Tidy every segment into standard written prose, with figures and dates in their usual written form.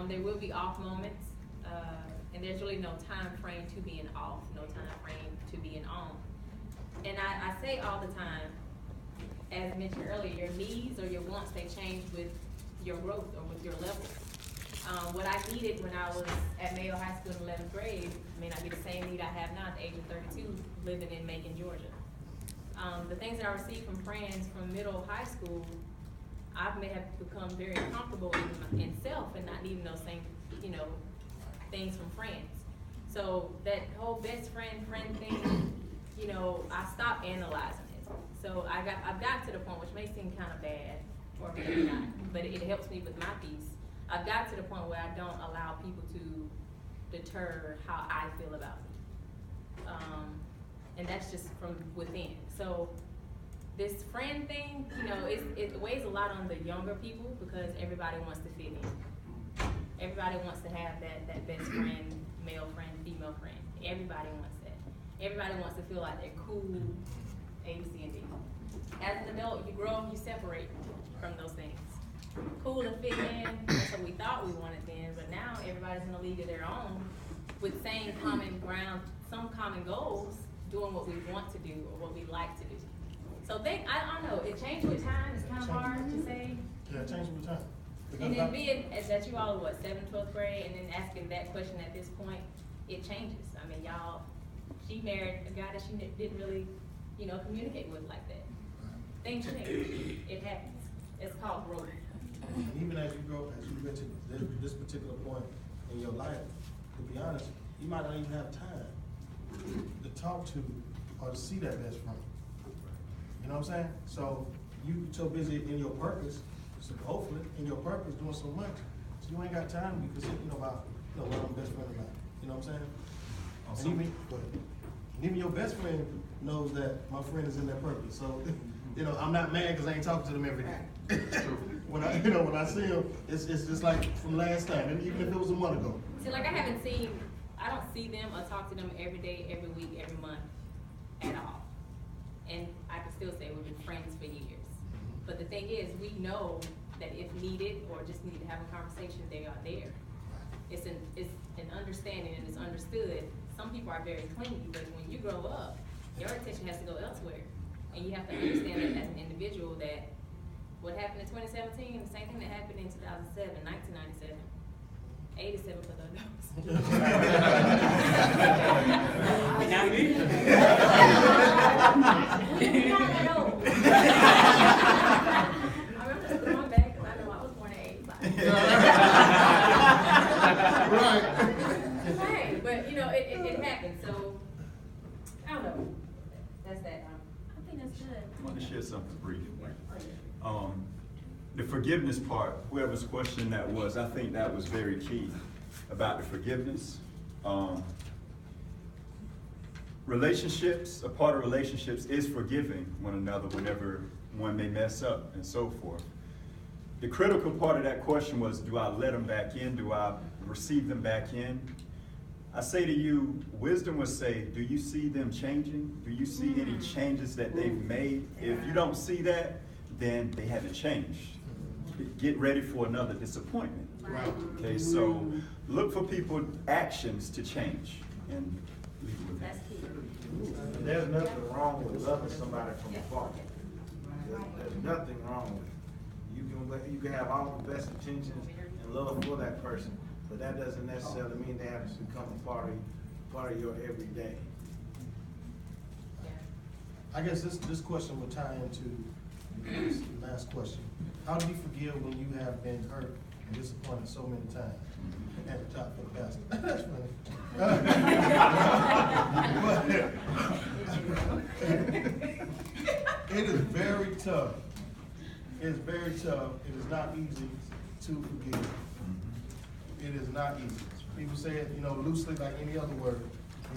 There will be off moments, and there's really no time frame to being off, no time frame to being on. And I say all the time, as mentioned earlier, your needs or your wants, they change with your growth or with your levels. What I needed when I was at Mayo High School in 11th grade may not be the same need I have now at the age of 32 living in Macon, Georgia. The things that I received from friends from middle high school, I may have become very comfortable in self and not needing those same, things from friends. So that whole best friend thing, I stopped analyzing it. So I've got to the point, which may seem kind of bad, or maybe not, but it helps me with my peace. I've got to the point where I don't allow people to deter how I feel about me. And that's just from within. So this friend thing, it weighs a lot on the younger people because everybody wants to fit in. Everybody wants to have that best friend, male friend, female friend. Everybody wants that. Everybody wants to feel like they're cool, A, B, C, and D. As an adult, you grow and you separate from those things. Cool to fit in, that's what we thought we wanted then, but now everybody's in a league of their own with same common ground, some common goals, doing what we want to do or what we like to do. So I don't know, it changed with time, it's kind of hard to say. Yeah, it changed with time. And then being that you all are 7th, 12th grade, and then asking that question at this point, it changes. I mean, she married a guy that she didn't really, communicate with like that. Things change, it happens. It's called growth. And even as you grow, as you get to this particular point in your life, to be honest, you might not even have time to talk to or to see that best friend. You know what I'm saying? So you so busy in your purpose, so hopefully in your purpose doing so much, so you ain't got time to be considering about what I'm best friend about. You know what I'm saying? Awesome. And even your best friend knows that my friend is in their purpose. So I'm not mad because I ain't talking to them every day. When I see them, it's just like from last time, and even if it was a month ago. See, like I don't see them or talk to them every day, every week, every month at all. And I can still say we've been friends for years. But the thing is, we know that if needed or just need to have a conversation, they are there. It's an understanding and it's understood. Some people are very clingy, but when you grow up, your attention has to go elsewhere. And you have to understand that as an individual that what happened in 2017, the same thing that happened in 2007, 1997, 87 for the adults. Not me. You're not that old. I remember just going back because I know I was born in 85. Right, but it happened. So I don't know. That's that. I think that's good. I want to share something brief. The forgiveness part, whoever's question that was, I think that was very key about the forgiveness. Relationships, a part of relationships is forgiving one another whenever one may mess up and so forth. The critical part of that question was, do I let them back in? Do I receive them back in? I say to you, wisdom would say, do you see them changing? Do you see any changes that they've made? If you don't see that, then they haven't changed. Get ready for another disappointment. Right. Okay, so look for people's actions to change. And leave it with that. That's key. There's nothing wrong with loving somebody from afar. There's nothing wrong with it. You can have all the best intentions and love for that person, but that doesn't necessarily mean they have to become a part of your everyday. I guess this question will tie into this last question. How do you forgive when you have been hurt and disappointed so many times? At the top for the best. That's funny. It is very tough. It is very tough. It is not easy to forgive. It is not easy. People say it, loosely like any other word.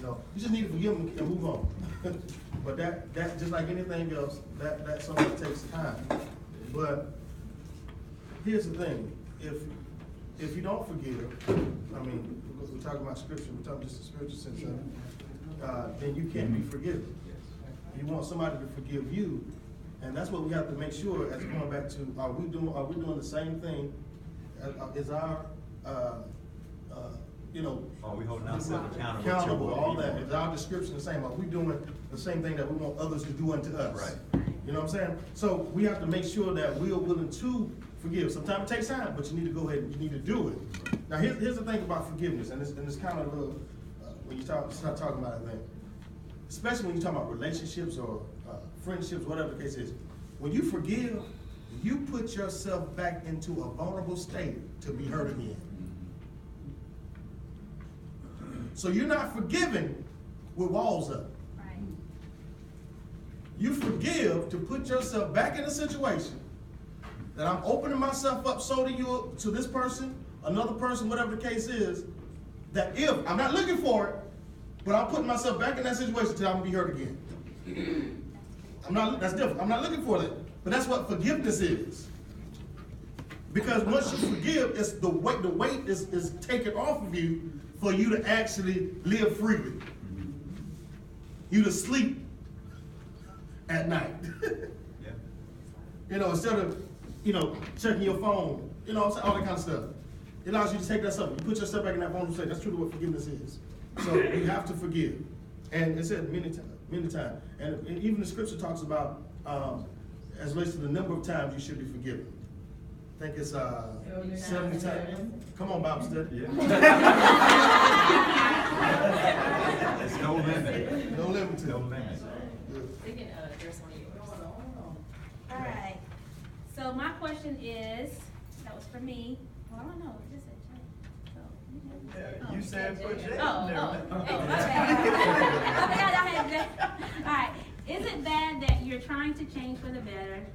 You just need to forgive them and move on. But that just like anything else, that something takes time. But here's the thing: if you don't forgive, because we're talking about scripture, we're talking just a spiritual sense of it, then you can't be forgiven. You want somebody to forgive you, and that's what we have to make sure. As going back to, are we doing the same thing? Is our you know. Are we holding ourselves accountable? Accountable, all that. Is our description the same? Are we doing the same thing that we want others to do unto us? Right. You know what I'm saying? So we have to make sure that we are willing to forgive. Sometimes it takes time, but you need to go ahead and you need to do it. Now, here's the thing about forgiveness, and it's kind of a little, when you start talking about it, I think, especially when you talk about relationships or friendships, whatever the case is, when you forgive, you put yourself back into a vulnerable state to be hurt again. So you're not forgiving with walls up. Right. You forgive to put yourself back in a situation that I'm opening myself up so to this person, another person, whatever the case is, that if, I'm not looking for it, but I'm putting myself back in that situation till I'm gonna be hurt again. That's different. I'm not looking for that. But that's what forgiveness is. Because once you forgive, it's the weight is taken off of you for you to actually live freely. You to sleep at night. Yeah. You know, instead of, checking your phone, all that kind of stuff. It allows you to take that stuff. You put yourself back in that vulnerable state. That's truly what forgiveness is. So you have to forgive. And it said many times. And even the scripture talks about, as relates to the number of times you should be forgiven. I think it's 70 times. Come on, Bible study. Yeah. There's no limit. No limit to it. No limit. They can address one of yours. All right. So my question is, that was for me. Well, I don't know. This is Yeah, you said put Jay Oh, in there. okay. I forgot I had that. All right. Is it bad that you're trying to change for the better,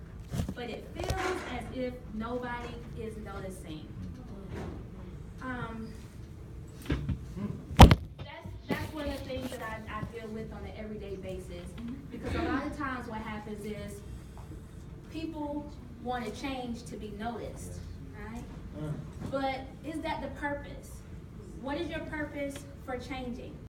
but it feels as if nobody is noticing? That's one of the things that I deal with on an everyday basis. Because a lot of times what happens is people want to change to be noticed, right? But is that the purpose? What is your purpose for changing?